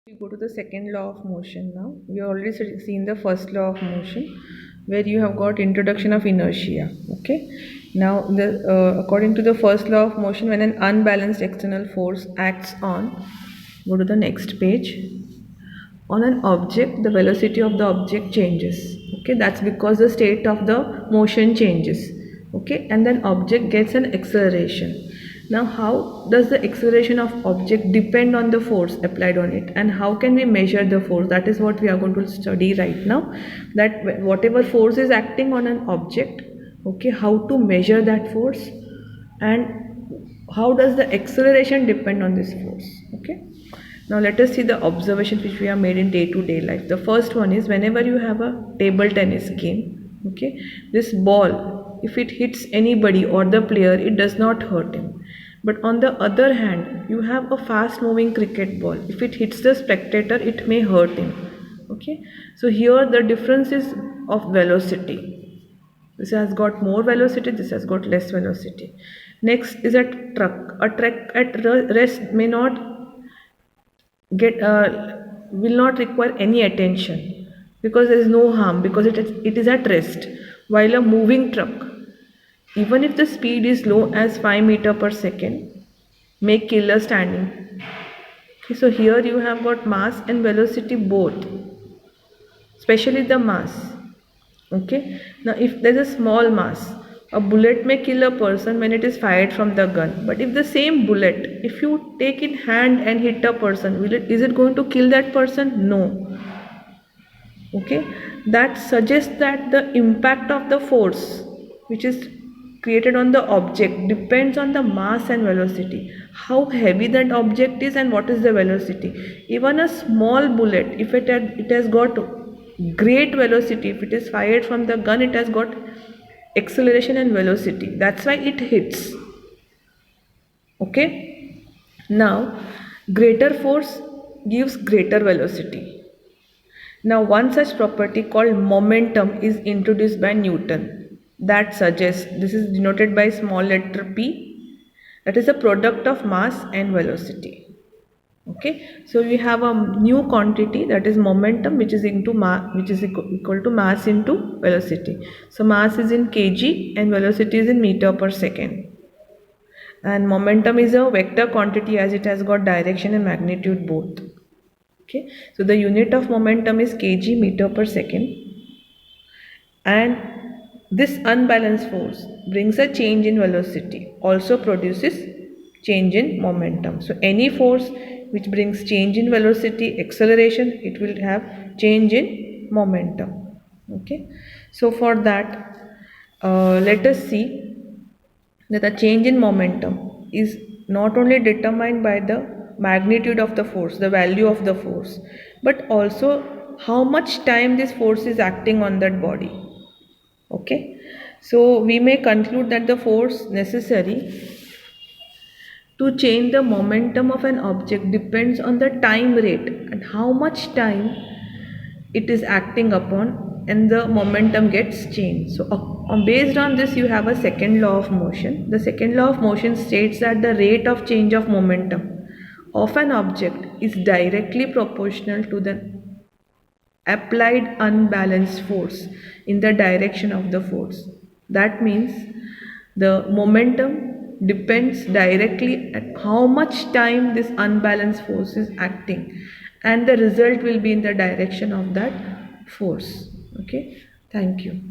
We go to the second law of motion now. We already seen the first law of motion where you have got introduction of inertia. Okay. Now, according to the first law of motion, when an unbalanced external force acts on, go to the next page. On an object, the velocity of the object changes. Okay, that's because the state of the motion changes. Okay, and then object gets an acceleration. Now, how does the acceleration of object depend on the force applied on it, and how can we measure the force? That is what we are going to study right now. That whatever force is acting on an object, okay, how to measure that force, and how does the acceleration depend on this force? Okay. Now let us see the observations which we have made in day-to-day life. The first one is whenever you have a table tennis game, okay, this ball, if it hits anybody or the player, it does not hurt him. But on the other hand, you have a fast-moving cricket ball. If it hits the spectator, it may hurt him. Okay, so here the difference is of velocity. This has got more velocity, this has got less velocity. Next is a truck. A truck at rest may not get will not require any attention because there is no harm, because it is at rest, while a moving truck, even if the speed is low as 5 meter per second, may kill a standing. Okay, so here you have got mass and velocity both, especially the mass. Okay, now if there is a small mass, a bullet may kill a person when it is fired from the gun, but if the same bullet, if you take in hand and hit a person, is it going to kill that person? No. Okay, that suggests that the impact of the force which is created on the object depends on the mass and velocity, how heavy that object is and what is the velocity. Even a small bullet, if it has got great velocity, if it is fired from the gun, it has got acceleration and velocity, that's why it hits. Okay, now greater force gives greater velocity. Now, one such property called momentum is introduced by Newton that suggests, this is denoted by small letter p, that is a product of mass and velocity. Okay, so we have a new quantity, that is momentum, which is equal to mass into velocity. So mass is in kg and velocity is in meter per second. And momentum is a vector quantity as it has got direction and magnitude both. Okay, so the unit of momentum is kg meter per second, and this unbalanced force brings a change in velocity, also produces change in momentum. So any force which brings change in velocity, acceleration, it will have change in momentum. Okay, so for that, let us see that the change in momentum is not only determined by the magnitude of the force, the value of the force, but also how much time this force is acting on that body. Okay, so we may conclude that the force necessary to change the momentum of an object depends on the time rate and how much time it is acting upon, and the momentum gets changed. So based on this, you have a second law of motion. The second law of motion states that the rate of change of momentum of an object is directly proportional to the applied unbalanced force in the direction of the force. That means the momentum depends directly at how much time this unbalanced force is acting, and the result will be in the direction of that force. Okay, thank you.